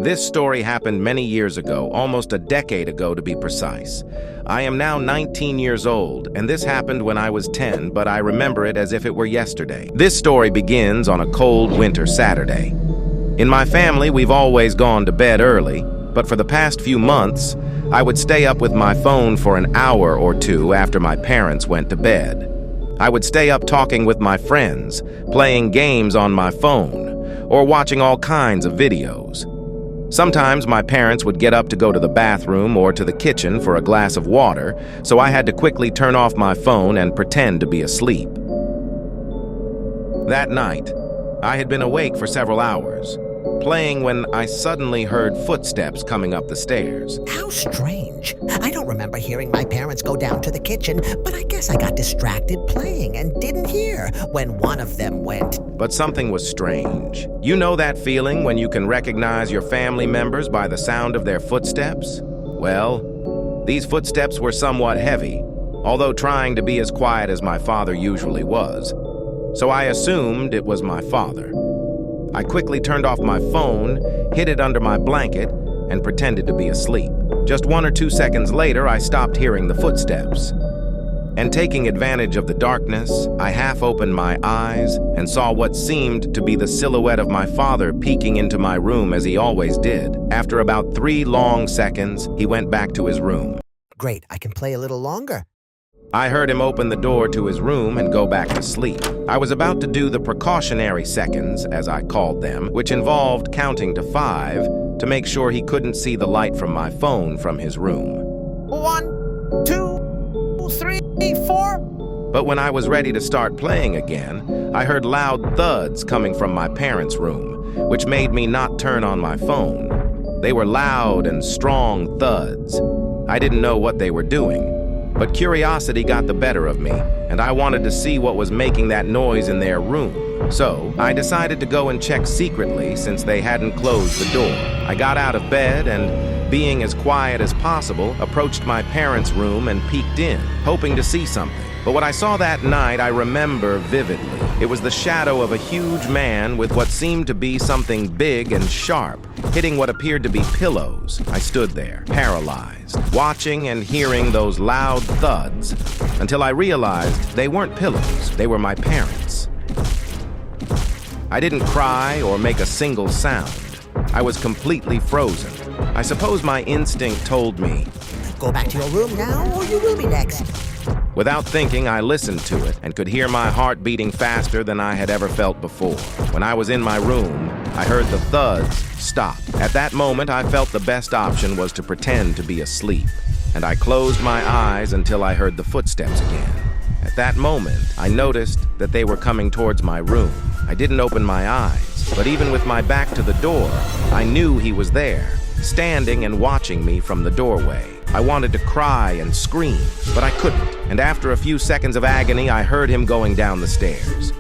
This story happened many years ago, almost a decade ago to be precise. I am now 19 years old, and this happened when I was 10, but I remember it as if it were yesterday. This story begins on a cold winter Saturday. In my family, we've always gone to bed early, but for the past few months, I would stay up with my phone for an hour or two after my parents went to bed. I would stay up talking with my friends, playing games on my phone, or watching all kinds of videos. Sometimes my parents would get up to go to the bathroom or to the kitchen for a glass of water, so I had to quickly turn off my phone and pretend to be asleep. That night, I had been awake for several hours, playing when I suddenly heard footsteps coming up the stairs. How strange. I don't remember hearing my parents go down to the kitchen, but I guess I got distracted playing and didn't hear when one of them went. But something was strange. You know that feeling when you can recognize your family members by the sound of their footsteps? Well, these footsteps were somewhat heavy, although trying to be as quiet as my father usually was. So I assumed it was my father. I quickly turned off my phone, hid it under my blanket, and pretended to be asleep. Just 1 or 2 seconds later, I stopped hearing the footsteps. And taking advantage of the darkness, I half opened my eyes and saw what seemed to be the silhouette of my father peeking into my room as he always did. After about 3 long seconds, he went back to his room. Great, I can play a little longer. I heard him open the door to his room and go back to sleep. I was about to do the precautionary seconds, as I called them, which involved counting to 5 to make sure he couldn't see the light from my phone from his room. 1, 2, 3, 4. But when I was ready to start playing again, I heard loud thuds coming from my parents' room, which made me not turn on my phone. They were loud and strong thuds. I didn't know what they were doing. But curiosity got the better of me, and I wanted to see what was making that noise in their room. So I decided to go and check secretly since they hadn't closed the door. I got out of bed and, being as quiet as possible, approached my parents' room and peeked in, hoping to see something. But what I saw that night I remember vividly. It was the shadow of a huge man with what seemed to be something big and sharp, hitting what appeared to be pillows. I stood there, paralyzed, watching and hearing those loud thuds, until I realized they weren't pillows, they were my parents. I didn't cry or make a single sound. I was completely frozen. I suppose my instinct told me, Go back to your room now, or you will be next. Without thinking, I listened to it and could hear my heart beating faster than I had ever felt before. When I was in my room, I heard the thuds stop. At that moment, I felt the best option was to pretend to be asleep, and I closed my eyes until I heard the footsteps again. At that moment, I noticed that they were coming towards my room. I didn't open my eyes, but even with my back to the door, I knew he was there, standing and watching me from the doorway. I wanted to cry and scream, but I couldn't, and after a few seconds of agony, I heard him going down the stairs.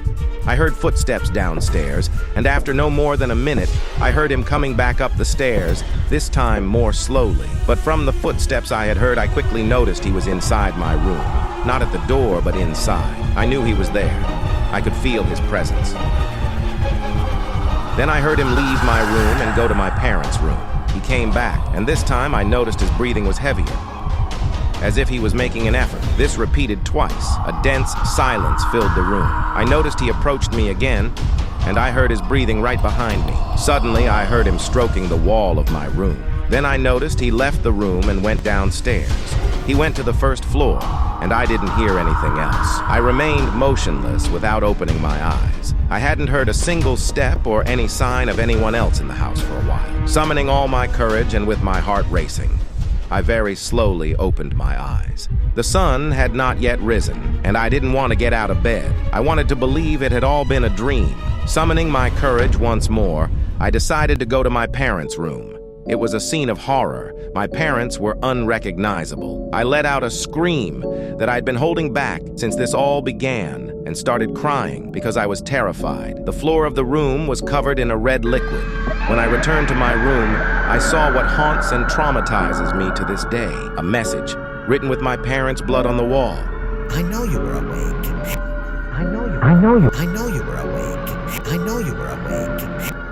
I heard footsteps downstairs, and after no more than a minute, I heard him coming back up the stairs, this time more slowly. But from the footsteps I had heard, I quickly noticed he was inside my room. Not at the door, but inside. I knew he was there. I could feel his presence. Then I heard him leave my room and go to my parents' room. He came back, and this time I noticed his breathing was heavier, as if he was making an effort. This repeated twice. A dense silence filled the room. I noticed he approached me again, and I heard his breathing right behind me. Suddenly, I heard him stroking the wall of my room. Then I noticed he left the room and went downstairs. He went to the first floor, and I didn't hear anything else. I remained motionless without opening my eyes. I hadn't heard a single step or any sign of anyone else in the house for a while. Summoning all my courage and with my heart racing, I very slowly opened my eyes. The sun had not yet risen, and I didn't want to get out of bed. I wanted to believe it had all been a dream. Summoning my courage once more, I decided to go to my parents' room. It was a scene of horror. My parents were unrecognizable. I let out a scream that I'd been holding back since this all began and started crying because I was terrified. The floor of the room was covered in a red liquid. When I returned to my room, I saw what haunts and traumatizes me to this day. A message written with my parents' blood on the wall. I know you were awake. I know you were awake. I know you were awake.